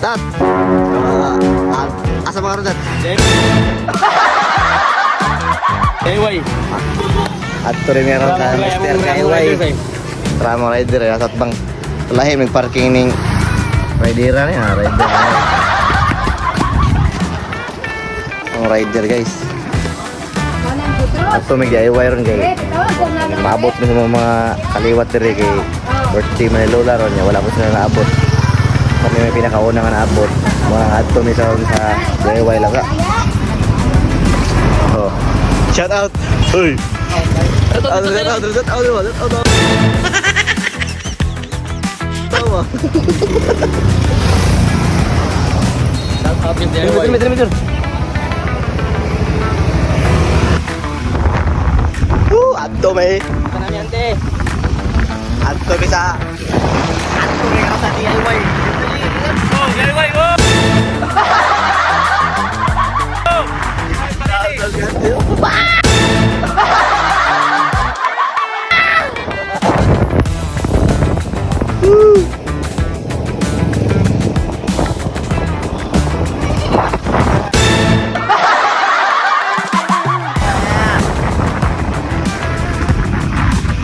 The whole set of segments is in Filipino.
Tat. Asa mga ron, Tat? Anyway. At to rin meron ka Mr. Kayway. Tramo rider ya. At bang lahim nagparking ning rideran ya. Rider. Ang rider guys. At to may Kayway ron kay. Maabot mo sa mga kaliwat diri kay birthday man ni Lola ron niya. Wala po sila naabot. Kami may pinakauna nga naabot. Mga adto may sa Kayway lang ka. Oh. Shout out. Uy. Shout out. Tawa. Shout out yung DIY. Meter. Adto may. Kanami ante. Adto may sa. Adto may ka sa DIY. Oh, DIY oh.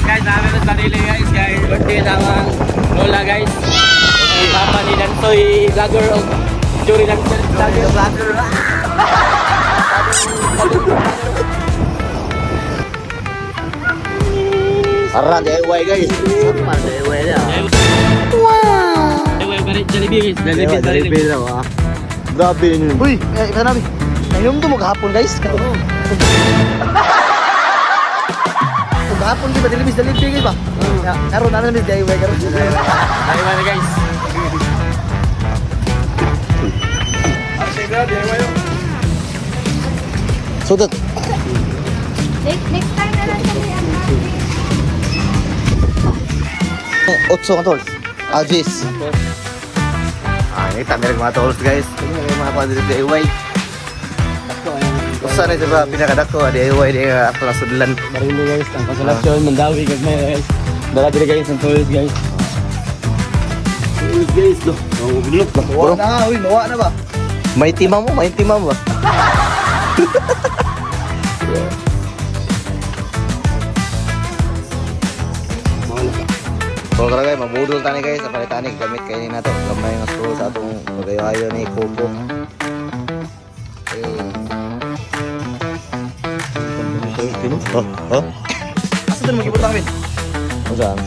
Guys, namin na sarili guys. Birthday ng Lola guys. Ang papa ni Dantoy vlogger o Jory ng vlogger. Ara DIY guys. Sama DIY dia. DIY balik Jollibee guys. Jollibee daw ah. Grabe yun. Uy, isa namin. Nainom to maghapon guys. Maghapon di ba Jollibee guys ba? Karon na namin DIY karon. DIY na guys. Sudot. Next time na lang kami ang Otso ka tol. Ajis. Ini tamer mga tools guys. Ini mga padre DIY. Usa na sa pinakadako DIY di ato na sudlan. Marino guys, ang konsolasyon, Mandawi guys. Dala diri guys ang toys guys. Guys, do. Oh, bilok ba? Bro, mawa na ba? May timam ba? Kalau tara guys, mabudol tani guys, sa palitani gamit kayo ni nato. Gamay nga screw sa atong magayo-ayo ni Kubo. Oh. Asa din magibot namin? Saan?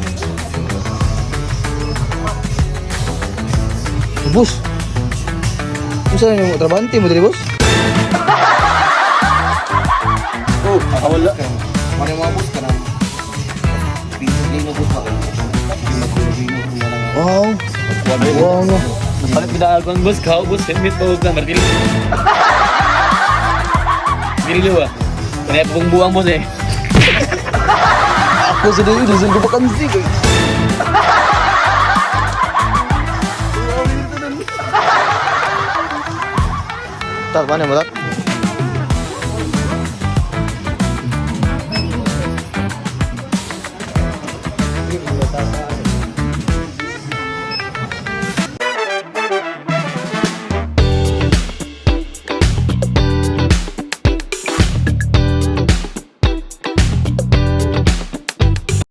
Bus. Saan yung trabante mo dali, boss? Oh, wala. Mana mga bus ka na? Pinili bus ba? Wow. Wow no. Palit bida akong bus, kau bus, helmet pa huwag na, martil. Martil ba? Kaya pong buwang bus eh. Ako sa dito, saan ko pa kansi guys? Tat, mana mo tat?